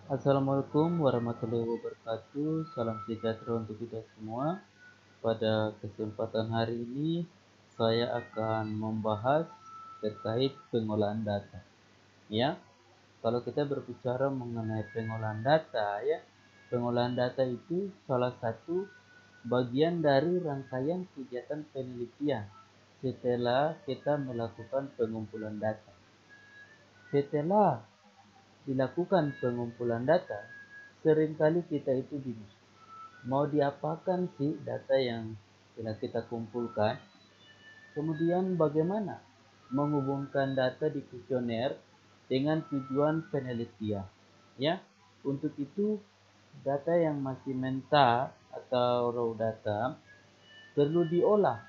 Assalamualaikum warahmatullahi wabarakatuh. Salam sejahtera untuk kita semua. Pada kesempatan hari ini, saya akan membahas terkait pengolahan data. Ya, kalau kita berbicara mengenai pengolahan data, pengolahan data itu salah satu bagian dari rangkaian kegiatan penelitian setelah kita melakukan pengumpulan data. Setelah dilakukan pengumpulan data, seringkali kita itu bingung. Mau diapakan sih data yang telah kita kumpulkan? Kemudian bagaimana menghubungkan data di kuesioner dengan tujuan penelitian? Ya, untuk itu data yang masih mentah atau raw data perlu diolah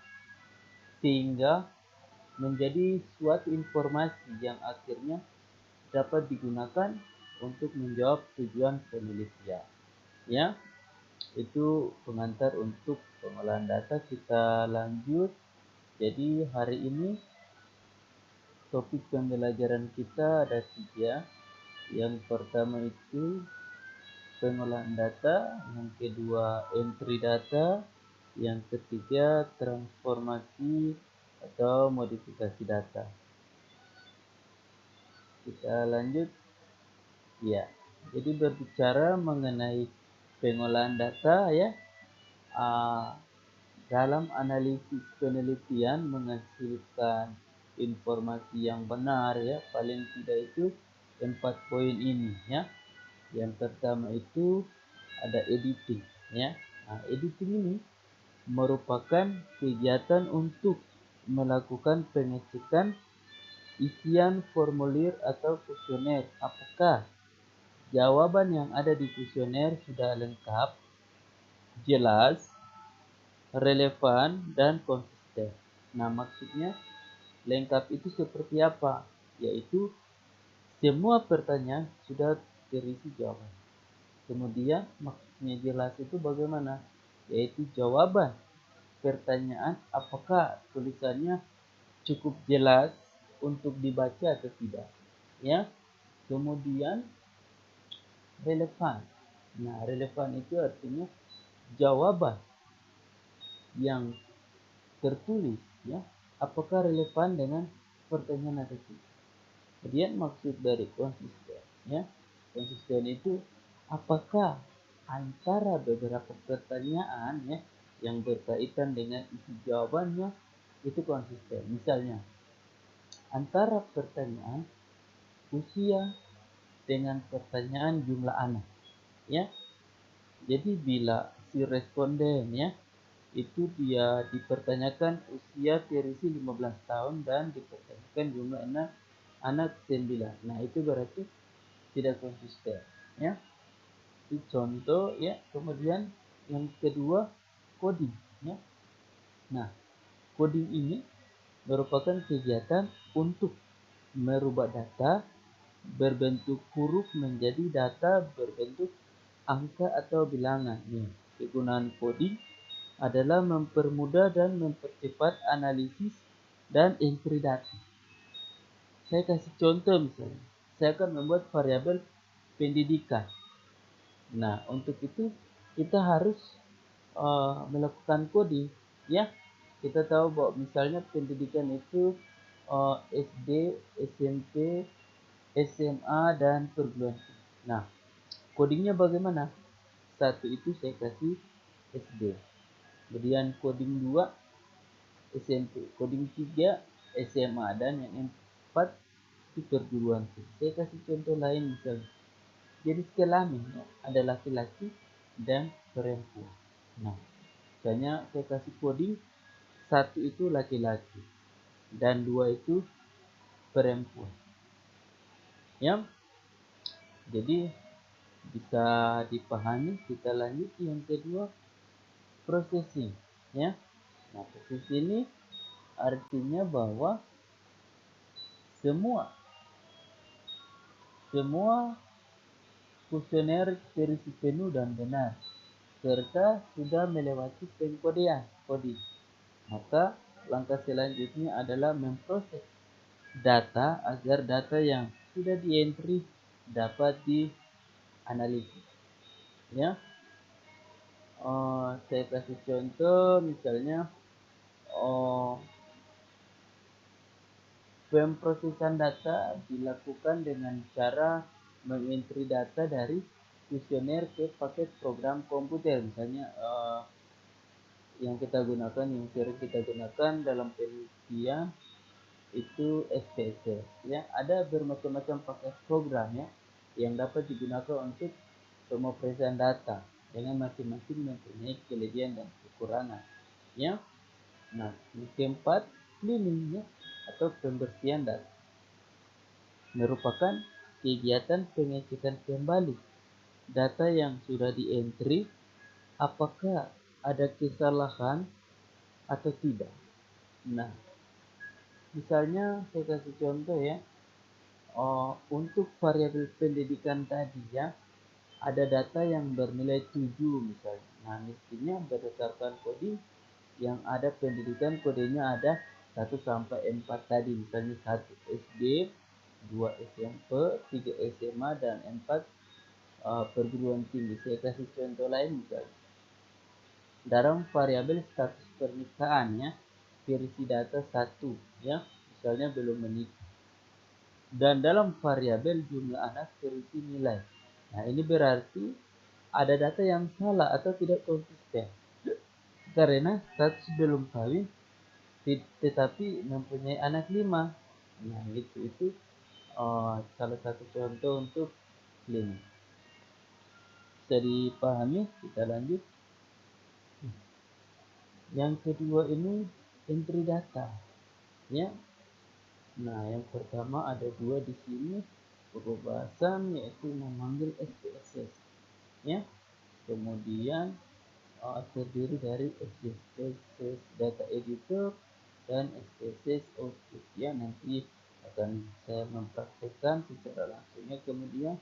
sehingga menjadi suatu informasi yang akhirnya dapat digunakan untuk menjawab tujuan penelitian. Ya, itu pengantar untuk pengolahan data. Kita lanjut. Jadi hari ini topik pembelajaran kita ada 3. Yang pertama itu pengolahan data, yang kedua entry data, yang ketiga transformasi atau modifikasi data. Kita lanjut. Ya, jadi berbicara mengenai pengolahan data dalam analisis penelitian menghasilkan informasi yang benar paling tidak itu 4 poin ini Yang pertama itu ada editing editing ini merupakan kegiatan untuk melakukan pengecekan isian formulir atau kuesioner. Apakah jawaban yang ada di kuesioner sudah lengkap, jelas, relevan, dan konsisten. Nah, maksudnya lengkap itu seperti apa? Yaitu semua pertanyaan sudah terisi jawaban. Kemudian maksudnya jelas itu bagaimana? Yaitu jawaban pertanyaan apakah tulisannya cukup jelas untuk dibaca atau tidak. Kemudian relevan. Nah, relevan itu artinya jawaban yang tertulis apakah relevan dengan pertanyaan atau tidak. Kemudian maksud dari konsisten konsisten itu apakah antara beberapa pertanyaan yang berkaitan dengan isi jawabannya itu konsisten. Misalnya antara pertanyaan usia dengan pertanyaan jumlah anak jadi bila si responden itu dia dipertanyakan usia terisi 15 tahun dan dipertanyakan jumlah anak 9. Nah, itu berarti tidak konsisten Itu contoh Kemudian yang kedua coding Nah, coding ini merupakan kegiatan untuk merubah data berbentuk huruf menjadi data berbentuk angka atau bilangan. Kegunaan coding adalah mempermudah dan mempercepat analisis dan entry data. Saya kasih contoh misalnya. Saya akan membuat variabel pendidikan. Nah, untuk itu kita harus melakukan coding Kita tahu bahwa misalnya pendidikan itu SD, SMP, SMA, dan perguruan tinggi. Nah, codingnya bagaimana? Satu itu saya kasih SD. Kemudian coding 2 SMP, coding 3 SMA, dan yang 4 itu perguruan tinggi. Saya kasih contoh lain misalnya. Jadi kelamin ada laki-laki dan perempuan. Nah, misalnya saya kasih coding 1 itu laki-laki dan 2 itu perempuan. Jadi bisa dipahami. Kita lanjut yang kedua, processing Nah, processing ini artinya bahwa semua kuesioner terisi penuh dan benar serta sudah melewati pengkodean coding. Maka langkah selanjutnya adalah memproses data agar data yang sudah di-entry dapat analisis. Ya, saya kasih contoh misalnya pemrosesan data dilakukan dengan cara mengentry data dari kuesioner ke paket program komputer. Misalnya yang sering kita gunakan dalam penelitian itu SPSS. Ya, ada bermacam-macam paket program ya yang dapat digunakan untuk pemrosesan data dengan masing-masing mempunyai kelebihan dan kekurangan. Ya, nah yang keempat, cleaning ya atau pembersihan data merupakan kegiatan pengecekan kembali data yang sudah di-entry, apakah ada kesalahan atau tidak. Nah, misalnya saya kasih contoh ya, untuk variabel pendidikan tadi ya, ada data yang bernilai 7 misalnya. Nah, mestinya berdasarkan coding yang ada pendidikan kodenya ada 1 sampai 4 tadi, misalnya 1 SD, 2 SMP, 3 SMA, dan 4 perguruan tinggi. Saya kasih contoh lain misalnya. Dalam variabel status pernikahan ya, versi data 1 ya, misalnya belum menikah. Dan dalam variabel jumlah anak versi nilai. Nah, ini berarti ada data yang salah atau tidak konsisten. Karena status belum kawin tetapi mempunyai anak 5. Nah, itu salah satu contoh untuk cleaning. Bisa dipahami? Kita lanjut. Yang kedua ini entry data. Ya. Nah, yang pertama ada 2 di sini pembahasan yaitu memanggil SPSS. Ya. Kemudian terdiri dari SPSS data editor dan SPSS output. Ya, nanti akan saya mempraktekkan secara langsungnya. Kemudian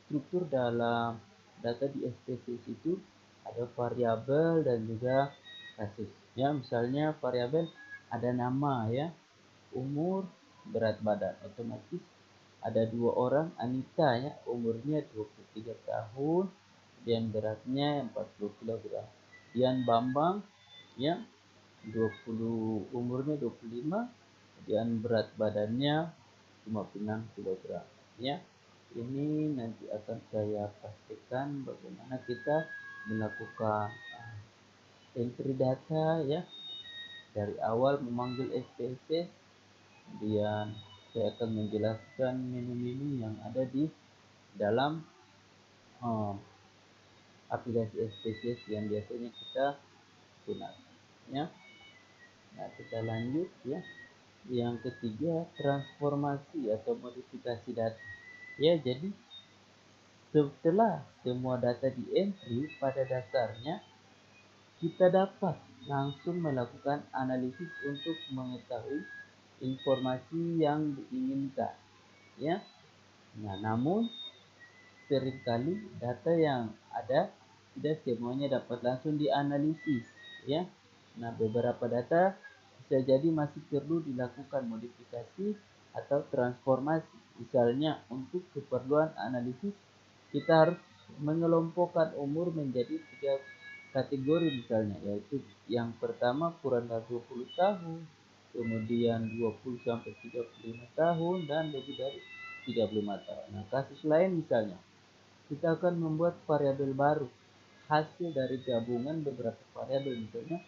struktur dalam data di SPSS itu ada variabel dan juga kasus. Ya, misalnya variabel ada nama ya, umur, berat badan. Otomatis ada 2 orang, Anita ya, umurnya 23 tahun dan beratnya 40 kg. Dian Bambang ya, umurnya 25 dan berat badannya 56 kg. Ya, ini nanti akan saya pastikan bagaimana kita melakukan entry data ya, dari awal memanggil SPSS. Kemudian saya akan menjelaskan menu-menu yang ada di dalam aplikasi SPSS yang biasanya kita gunakan ya. Nah, kita lanjut ya. Yang ketiga, transformasi atau modifikasi data. Ya, jadi setelah semua data di entry, pada dasarnya kita dapat langsung melakukan analisis untuk mengetahui informasi yang diinginkan. Ya. Nah, namun seringkali data yang ada tidak semuanya dapat langsung dianalisis. Ya. Nah, beberapa data bisa jadi masih perlu dilakukan modifikasi atau transformasi. Misalnya, untuk keperluan analisis, kita harus mengelompokkan umur menjadi 3 kategori misalnya, yaitu yang pertama kurang dari 20 tahun, kemudian 20 sampai 35 tahun, dan lebih dari 35 tahun. Nah, kasus lain misalnya, kita akan membuat variabel baru hasil dari gabungan beberapa variabel, misalnya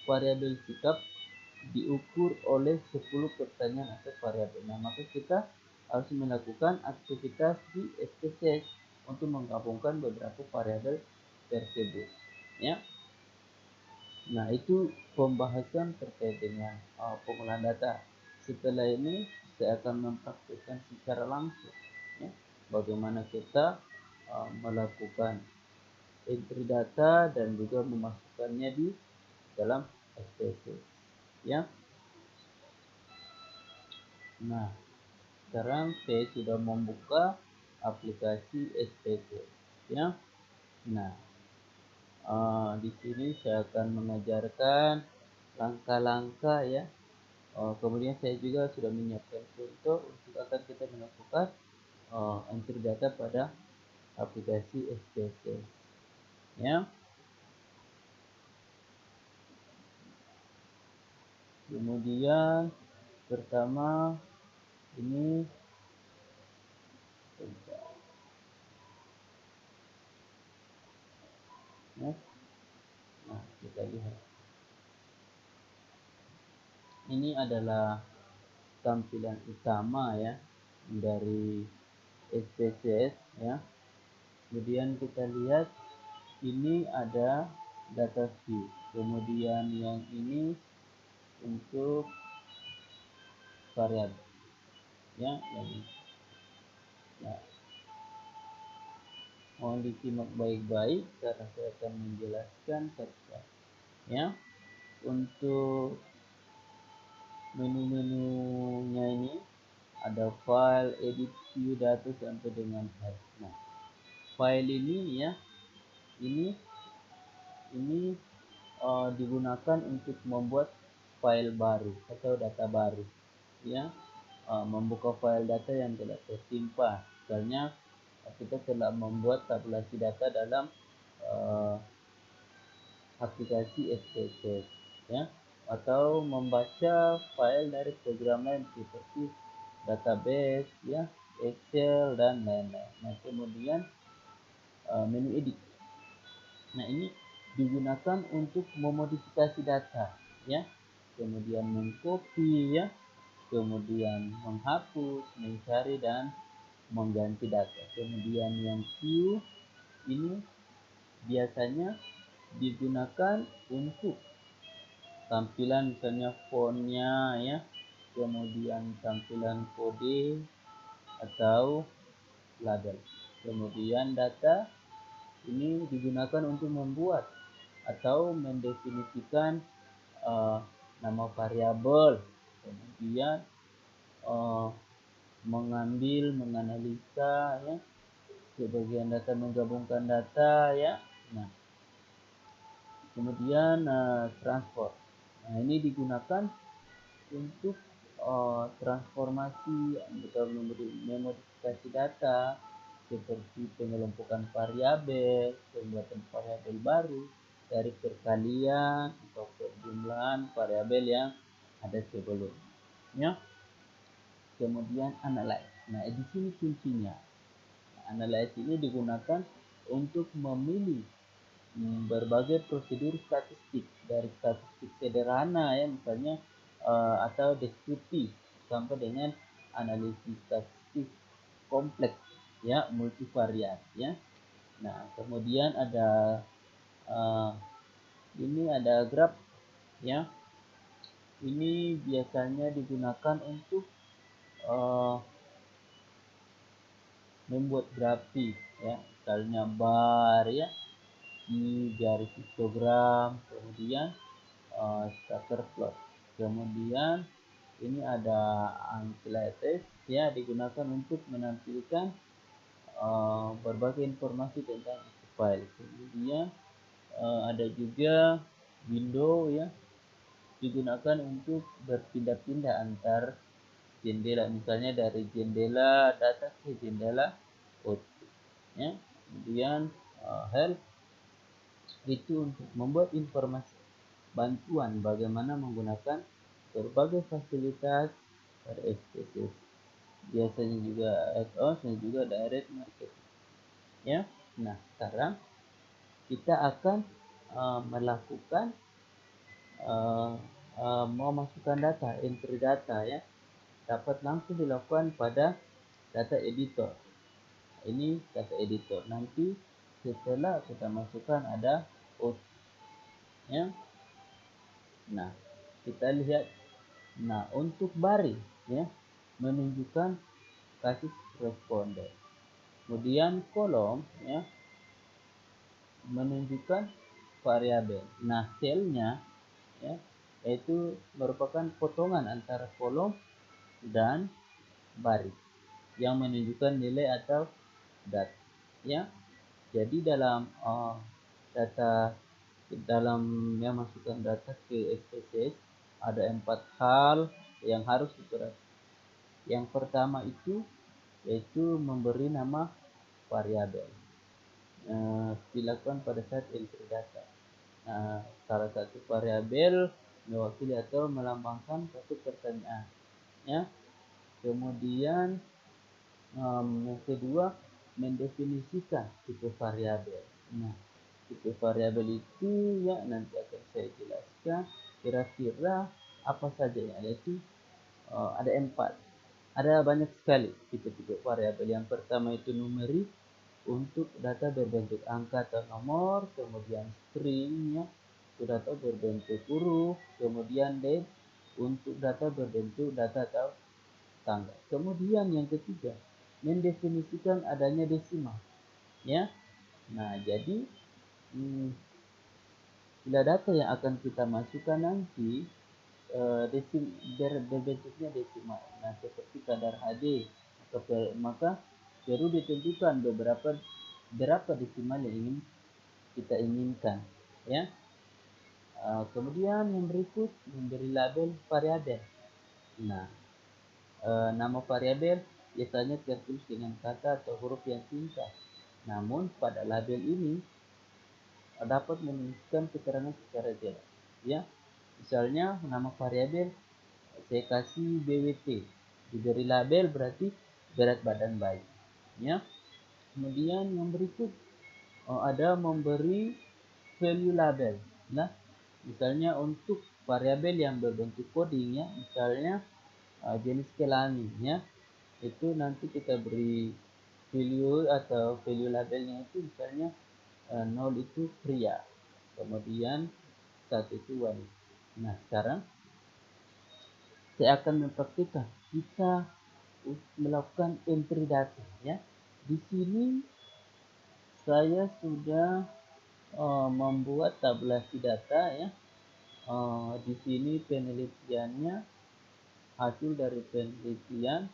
variabel sikap diukur oleh 10 pertanyaan atau variabel. Nah, maka kita harus melakukan aktivitas di SPSS untuk menggabungkan beberapa variabel tersebut. Ya. Nah, itu pembahasan terkait dengan pengolahan data. Setelah ini saya akan mempraktikkan secara langsung ya, bagaimana kita melakukan entry data dan juga memasukkannya di dalam SPSS ya. Nah, sekarang saya sudah membuka aplikasi SPSS ya. Nah, di sini saya akan mengajarkan langkah-langkah ya. Kemudian saya juga sudah menyiapkan contoh untuk akan kita melakukan entry data pada aplikasi SPSS ya. Kemudian pertama ini ya. Nah, kita lihat ini adalah tampilan utama ya dari SPSS ya. Kemudian kita lihat ini ada data view, kemudian yang ini untuk variabel ya, yang ini. Nah, mohon disimak baik-baik karena saya akan menjelaskan saja ya. Untuk menu-menunya ini ada file, edit, view, data sampai dengan head. Nah, file ini ya, ini digunakan untuk membuat file baru atau data baru ya. Membuka file data yang telah tersimpan, misalnya kita telah membuat tabulasi data dalam aplikasi SPSS ya, atau membaca file dari program lain seperti database ya, Excel dan lain-lain. Nah, kemudian menu edit. Nah, ini digunakan untuk memodifikasi data ya, kemudian mengcopy ya, kemudian menghapus, mencari dan mengganti data. Kemudian yang view ini biasanya digunakan untuk tampilan misalnya fontnya ya, kemudian tampilan kode atau label. Kemudian data ini digunakan untuk membuat atau mendefinisikan nama variabel, kemudian menganalisa ya, sebagian data, menggabungkan data ya. Nah, kemudian transport. Nah, ini digunakan untuk transformasi atau memodifikasi data seperti pengelompokan variabel, pembuatan variabel baru dari perkalian atau perjumlahan variabel yang ada sebelumnya. Kemudian analyze. Nah, di sini kuncinya. Analyze ini digunakan untuk memilih berbagai prosedur statistik, dari statistik sederhana ya misalnya atau deskriptif sampai dengan analisis statistik kompleks ya, multivariat ya. Nah, kemudian ada ini ada graph ya. Ini biasanya digunakan untuk membuat grafik ya, misalnya bar ya, di garis histogram, kemudian scatter plot. Kemudian ini ada analysis ya, digunakan untuk menampilkan berbagai informasi tentang file. Kemudian ada juga window ya, digunakan untuk berpindah-pindah antar jendela, misalnya dari jendela data ke jendela output ya. Kemudian help itu untuk membuat informasi bantuan bagaimana menggunakan berbagai fasilitas pada SPSS, biasanya juga add-ons dan juga direct marketing ya. Nah, sekarang kita akan melakukan memasukkan data, entry data ya, dapat langsung dilakukan pada data editor. Ini data editor. Nanti setelah kita masukkan ada output ya. Nah, kita lihat. Nah, untuk baris ya, menunjukkan kasus responden. Kemudian kolom ya, menunjukkan variabel. Nah, selnya ya, yaitu merupakan potongan antara kolom dan baris yang menunjukkan nilai atau data ya. Jadi dalam yang masukkan data ke SPSS ada 4 hal yang harus diperhatikan. Yang pertama itu yaitu memberi nama variabel. dilakukan pada saat entry data. Nah, salah satu variabel mewakili atau melambangkan suatu pertanyaan, ya. Kemudian yang kedua, mendefinisikan tipe variabel. Nah, tipe variabel itu ya nanti akan saya jelaskan kira-kira apa saja ya, yaitu ada 4. Ada banyak sekali tipe-tipe variabel. Yang pertama itu numerik, untuk data berbentuk angka atau nomor, kemudian string ya, untuk data berbentuk huruf, kemudian date untuk data berbentuk data atau tanggal. Kemudian yang ketiga, mendefinisikan adanya desimal ya. Nah, jadi bila data yang akan kita masukkan nanti berbentuknya desimal. Nah, seperti kadar HD, maka perlu ditentukan berapa desimal yang ingin kita inginkan, ya. Kemudian yang berikut, memberi label variabel. Nah, nama variabel biasanya tertulis dengan kata atau huruf yang singkat. Namun pada label ini dapat menuliskan keterangan secara jelas, ya. Misalnya nama variabel saya kasih BWT, diberi label berarti berat badan bayi, ya. Kemudian yang berikut ada memberi value label. Nah, misalnya untuk variabel yang berbentuk coding ya, misalnya jenis kelamin ya, itu nanti kita beri value atau value labelnya itu misalnya 0 itu pria, kemudian 1 itu wanita. Nah, sekarang saya akan mempraktikkan kita melakukan entry data ya. Di sini saya sudah membuat tabulasi data ya. Di sini penelitiannya, hasil dari penelitian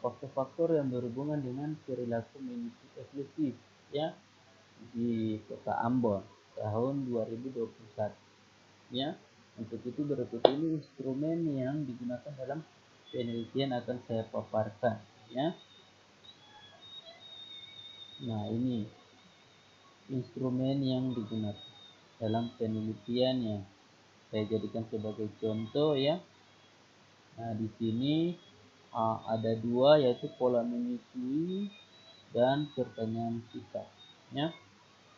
faktor-faktor yang berhubungan dengan perilaku menyusu eksklusif ya di Kota Ambon tahun 2021 ya. Untuk itu berikut ini instrumen yang digunakan dalam penelitian akan saya paparkan ya. Nah, ini instrumen yang digunakan dalam penelitian yang saya jadikan sebagai contoh ya. Nah, di sini ada 2, yaitu pola menyusui dan pertanyaan singkat ya.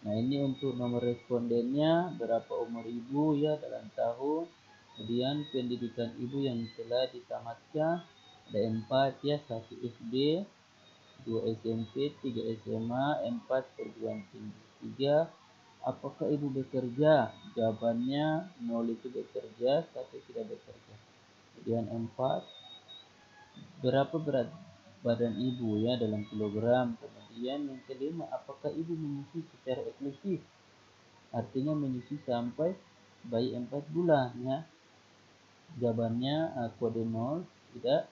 Nah, ini untuk nomor respondennya, berapa umur ibu ya dalam tahun, kemudian pendidikan ibu yang telah ditamatkan ada 4 ya, 1 SD, 2 SMP, 3 SMA, 4 perguruan tinggi. 3, apakah ibu bekerja? Jawabannya 0 itu bekerja, 1 tidak bekerja. Kemudian 4, berapa berat badan ibu ya dalam kilogram. Kemudian yang kelima, apakah ibu menyusui secara eksklusif? Artinya menyusui sampai bayi 4 bulan ya. Jawabannya kode 0, tidak,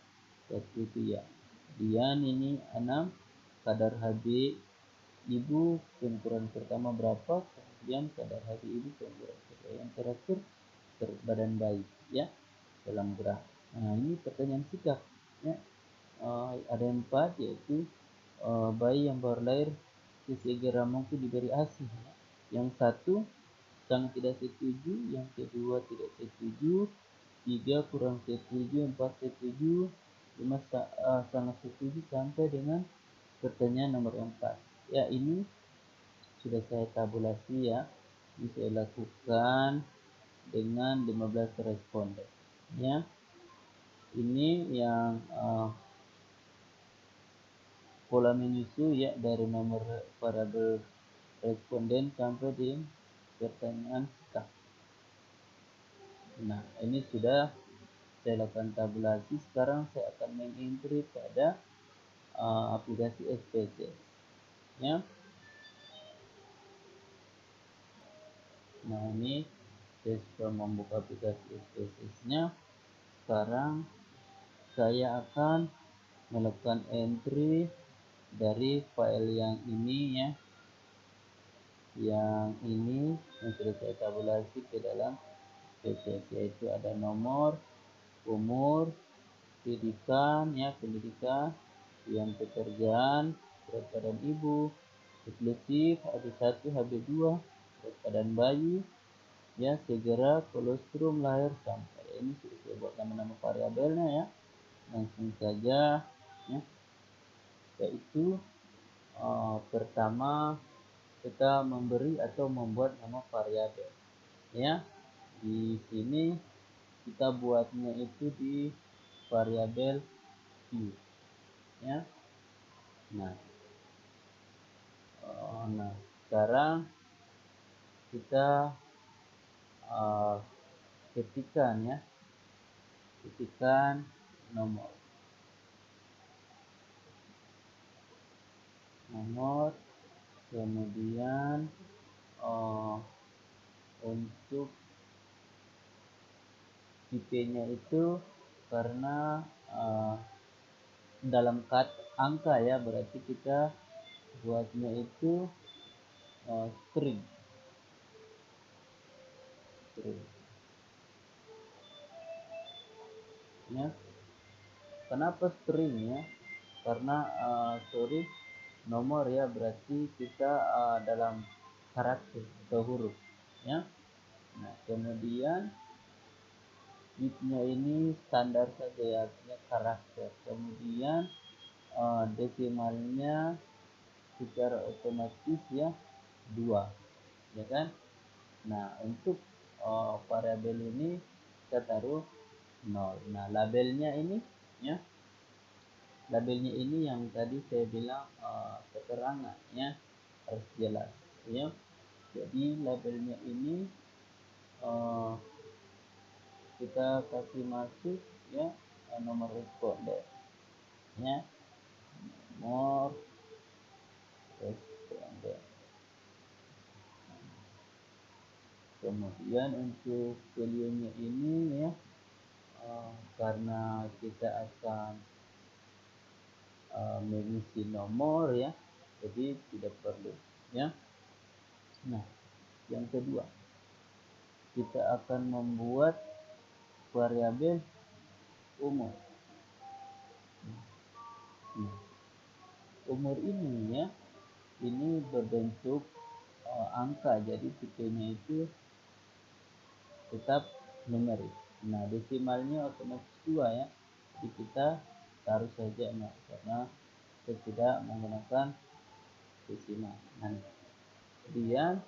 1 itu ya. Kemudian ini 6, kadar HB ibu pengukuran pertama berapa, kemudian kadar HB ibu pengukuran kedua. Yang terakhir berat badan bayi ya dalam graf. Nah, ini pertanyaan sikap ya. Ada 4, yaitu bayi yang baru lahir sesegera mungkin diberi ASI ya. Yang 1 sangat tidak setuju, yang kedua tidak setuju, 3 kurang setuju, 4 setuju, 5 sangat setuju, sampai dengan pertanyaan nomor 4 ya. Ini sudah saya tabulasi ya. Ini saya lakukan dengan 15 responden ya. Ini yang pola menyusu ya, dari nomor variabel responden sampai di pertanyaan singkat. Nah, ini sudah saya lakukan tabulasi. Sekarang saya akan mengintri pada aplikasi SPSS ya. Nah, ini saya sudah membuka aplikasi SPSS-nya. Sekarang saya akan melakukan entry dari file yang ini ya. Yang ini yang sudah saya tabulasi ke dalam SPSS, yaitu ada nomor, umur, pendidikan ya, pendidikan, yang pekerjaan, berat badan ibu, eksklusif HB1 HB2 berat badan bayi, ya, segera kolostrum lahir sampai. Ini sudah saya buat nama-nama variabelnya, ya, langsung saja, ya. Yaitu pertama kita memberi atau membuat nama variabel, ya. Di sini kita buatnya itu di variabel Q, ya. Nah, sekarang kita ketikkan nomor, kemudian untuk tipenya itu karena dalam angka, ya, berarti kita buatnya itu string, ya. Kenapa string, ya? Karena nomor, ya, berarti kita dalam karakter atau huruf, ya. Nah, kemudian bitnya ini standar saja, ya, artinya karakter. Kemudian desimalnya secara otomatis, ya, 2, ya kan. Nah, untuk variabel ini kita taruh 0. Nah, labelnya ini, ya, labelnya ini yang tadi saya bilang keterangannya harus jelas, ya. Jadi labelnya ini kita kasih masuk, ya, nomor responden, ya, nomor responden. Kemudian untuk value-nya ini, ya, karena kita akan mengisi nomor, ya, jadi tidak perlu, ya. Nah, yang kedua kita akan membuat variabel umur. Nah, umur ini, ya, ini berbentuk angka, jadi tipenya itu tetap numerik. Nah, desimalnya otomatis 2, ya, jadi kita taruh saja 0 karena kita tidak menggunakan desimal. Nah, kemudian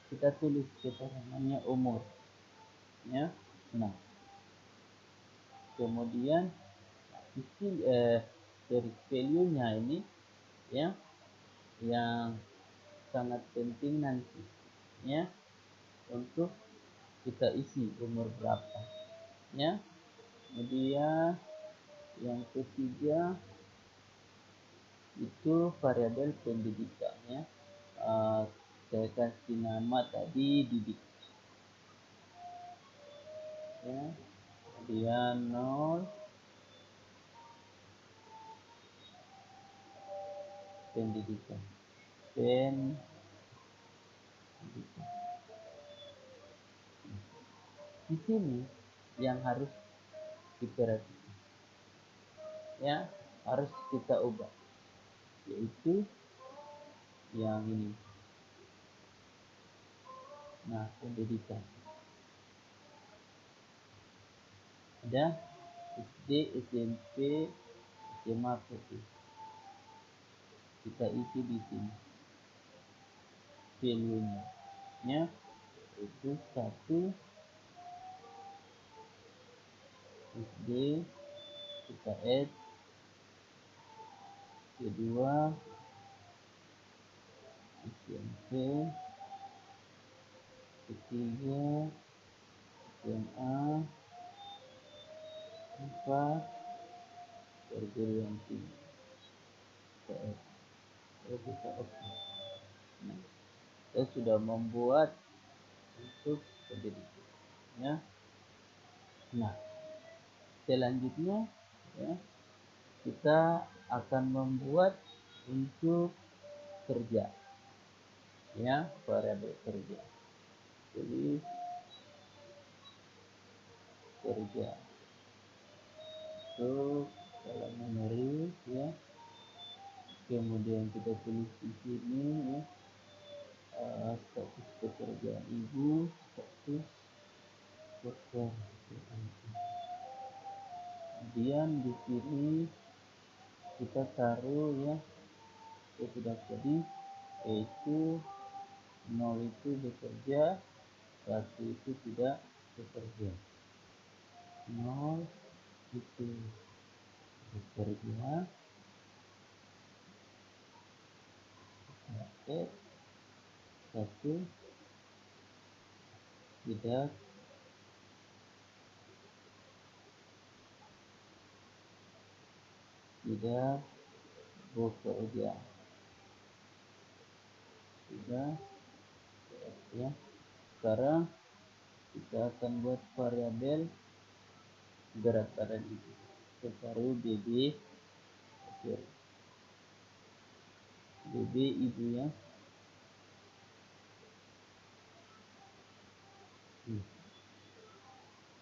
kita tulis keterangannya umur, ya. Nah, kemudian isi dari value-nya ini, ya, yang sangat penting nanti, ya, untuk kita isi umur berapa, ya. Kemudian yang ketiga itu variabel pendidikan, ya. Saya kasih nama tadi didik, ya. Kemudian 0 pendidikan. Di sini yang harus diperhatikan, ya, harus kita ubah, yaitu yang ini. Nah, pendidikan ada SD, SMP, SMA, PT. Kita isi di sini value-nya, ya, itu 1 SD, kita add, kedua SMP, ketiga SMA, 4 perguruan tinggi, kita oke. Nah, saya sudah membuat untuk pendidikan, ya. Nah, selanjutnya, ya, kita akan membuat untuk kerja, ya, variabel kerja. Jadi kerja itu dalam memory, ya, Kemudian kita tulis di sini ya, status pekerjaan ibu, status pekerjaan ibu. Kemudian di sini kita taruh ya, sudah tadi, yaitu 0 itu bekerja, 1 itu tidak bekerja. 0 itu bekerja, X, 1 tidak bekerja. Sudah ya. Sekarang kita akan buat variabel berat badan ibu. Kita taruh BB, BB ibu ya.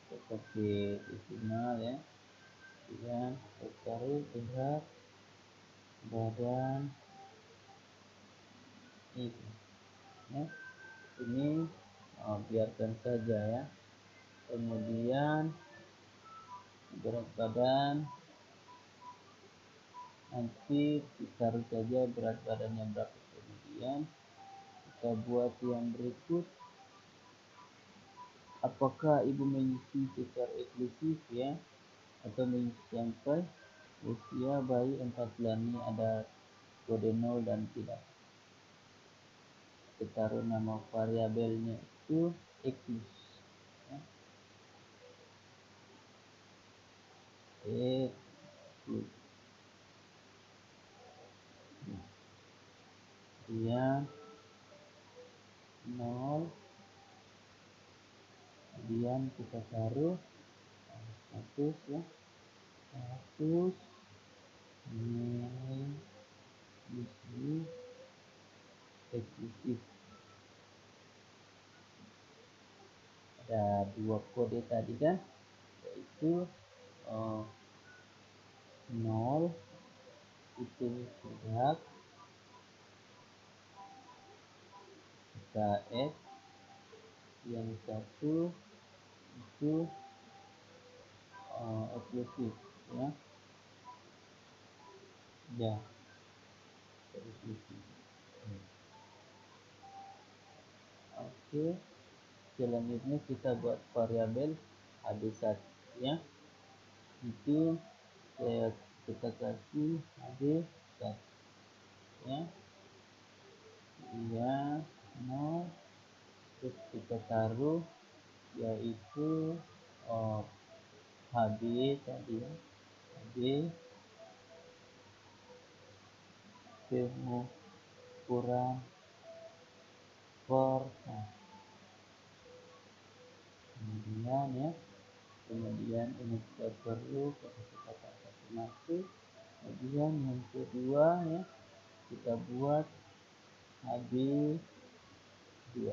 Kita pakai desimal ya. Dan kita taruh berat badan ibu ya. Ini biarkan saja ya. Kemudian berat badan, nanti taruh saja berat badannya berapa. Kemudian kita buat yang berikut. Apakah ibu mengisi secara eksklusif ya, atau mengisi sampai usia bayi 4 bulan. Ini ada kode 0 dan tidak. Kita taruh nama variabelnya itu eksklusif ya. Eksklusif. Kemudian 0, kemudian kita taruh status ya, status nilai isi eksklusif. Ada 2 kode tadi kan, yaitu 0 itu tidak, kita X, yang 1 itu eksklusif ya. Ya, eksklusif. Oke, selanjutnya kita buat variabel AB1 ya. Itu kita kasih AB1 ya. Ya, 0, terus kita taruh yaitu HB tadi ya. HB pengukuran persen. Kemudian ya, kemudian ini kita perlu kata-kata masuk. Kemudian yang kedua ya, kita buat HB2.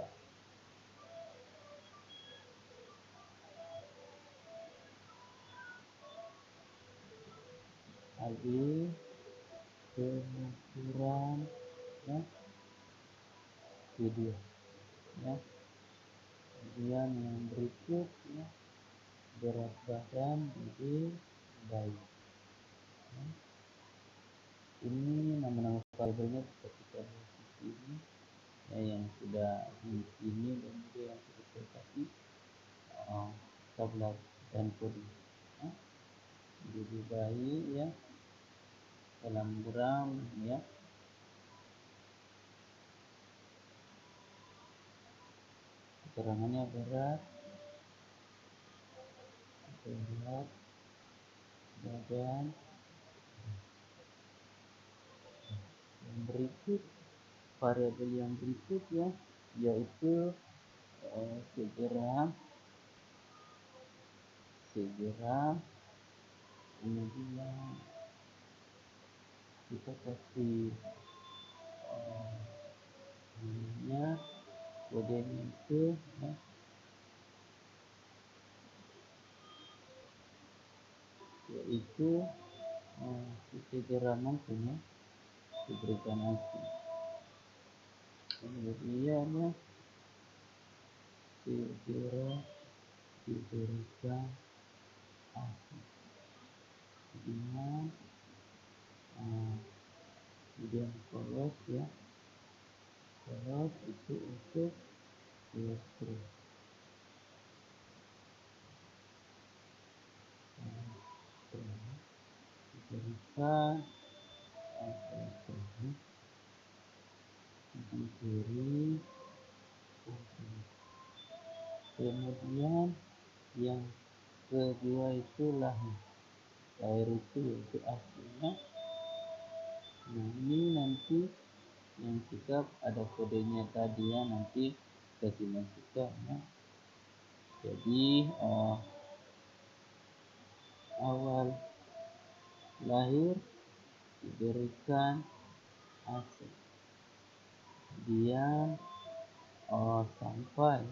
HB pengukuran ya, kedua ya. Kemudian yang berikut ya, berat badan BB bayi ya. Ini nama-nama variabelnya seperti tadi di sini ya, yang sudah di sini dan juga yang sudah saya kasih tabel dan kode ya. BB bayi ya, dalam gram ya. Keterangannya berat badan. Yang berikut, variabel yang berikut ya, yaitu segera, kemudian kita kasih namanya kode itu ya, yaitu segera mungkin ya. diberikan asing. Kemudian ya Theodora diberikan asing dengan kemudian polos ya, polos itu untuk Pietro diberikan diberi. Kemudian yang kedua itu lahir itu untuk aslinya. Nah ini nanti yang sikap ada kodenya tadi ya, nanti kasih masukkan ya. Jadi awal lahir diberikan asli, kemudian sampai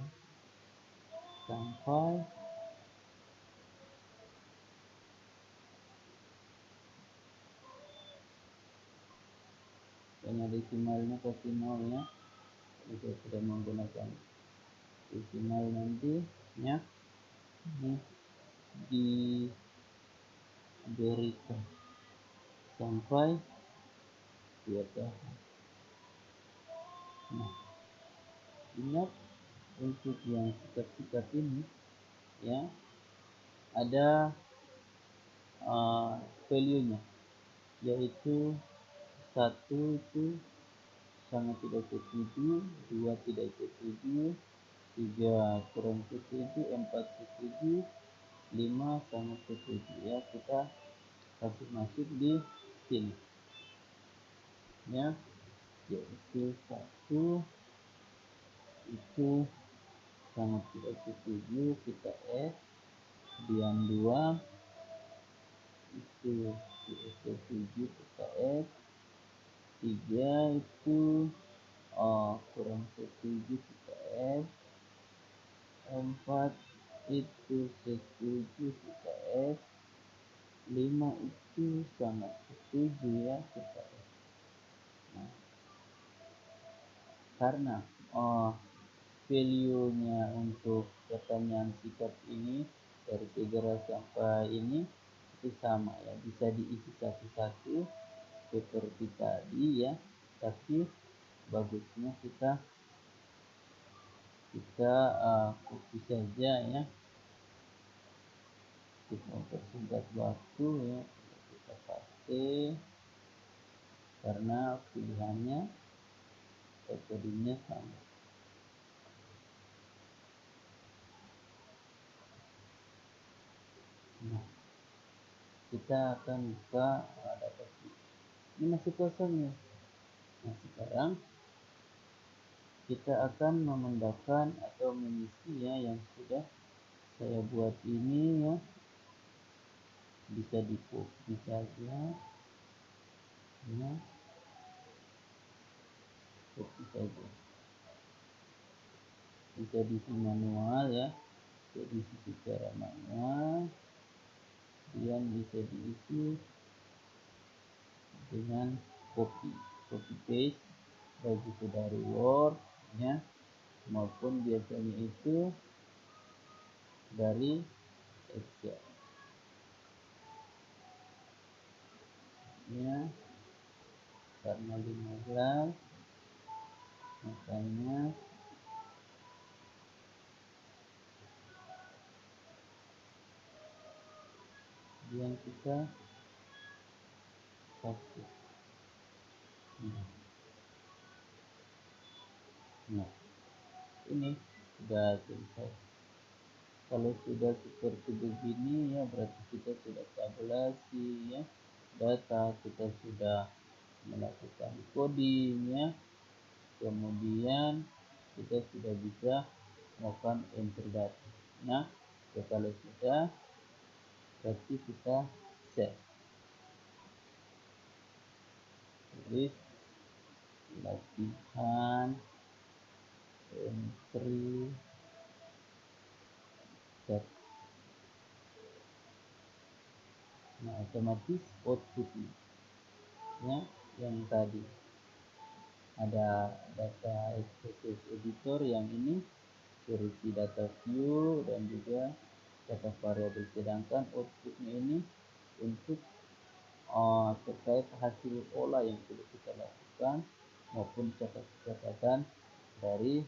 banyak desimalnya pasti 0 ya, kita sudah menggunakan desimal nanti ya. Ini diberikan sampai 2 tahun. Nah, ingat untuk yang sikap-sikap ini ya, ada value-nya, yaitu 1 itu sangat tidak setuju, 2 tidak setuju, 3 kurang setuju, 4 setuju, 5 sangat setuju ya. Kita kasih masuk di sini ya, yaitu 1 itu sangat tidak setuju, kita S. Kemudian 2 itu tidak setuju, kita S. 3 itu kurang setuju, kita S. 4 itu setuju, kita S. 5 itu sangat setuju ya, kita S. Nah, karena value-nya untuk pertanyaan sikap ini dari segera sampai ini itu sama ya, bisa diisi satu-satu seperti tadi ya, tapi bagusnya kita copy saja ya, kita mempersingkat waktu ya, kita pakai karena pilihannya metodenya sama. Nah, kita akan buka dapat ini masih kosong ya. Nah, sekarang kita akan memindahkan atau mengisi ya yang sudah saya buat ini ya, bisa di copy saja ya, copy saja, bisa diisi manual ya, bisa diisi secara manual, kemudian bisa diisi dengan copy paste baik itu dari Word ya, maupun biasanya itu dari Excel ya. Karena 15 makanya yang kita pakai. Nah, ini sudah selesai. Kalau sudah seperti begini ya, berarti kita sudah tabulasi ya data, kita sudah melakukan coding ya, kemudian kita sudah bisa melakukan enter data. Nah, kalau sudah, berarti kita save. Tulis latihan entry set. Nah, otomatis output ya yang tadi ada data SPSS editor yang ini berisi data view dan juga data variabel, sedangkan outputnya ini untuk terkait hasil olah yang sudah kita lakukan maupun catatan dari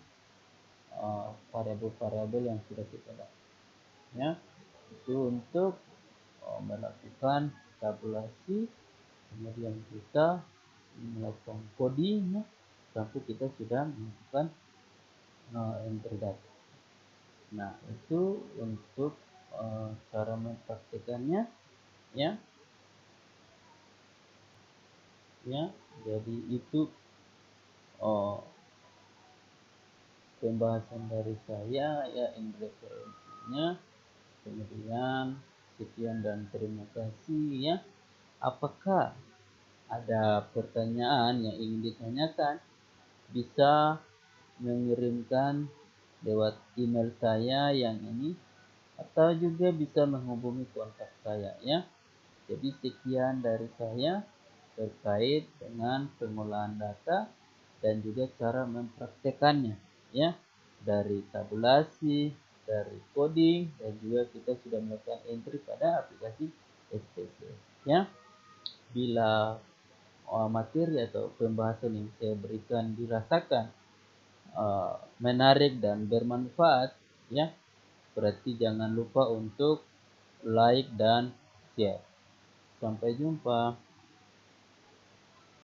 variabel-variabel yang sudah kita lakukan, ya. Itu untuk melakukan tabulasi, kemudian kita melakukan coding, sampai kita sudah melakukan entry data. Nah, itu untuk cara mempraktekannya, ya. Jadi itu pembahasan dari saya, ya, in referensinya. Kemudian sekian dan terima kasih, ya. Apakah ada pertanyaan yang ingin ditanyakan, bisa mengirimkan lewat email saya yang ini, atau juga bisa menghubungi kontak saya, ya. Jadi sekian dari saya terkait dengan pengolahan data dan juga cara mempraktekannya, ya, dari tabulasi, dari coding, dan juga kita sudah melakukan entry pada aplikasi SPSS, ya. Bila materi atau pembahasan yang saya berikan dirasakan menarik dan bermanfaat, ya, berarti jangan lupa untuk like dan share. Sampai jumpa.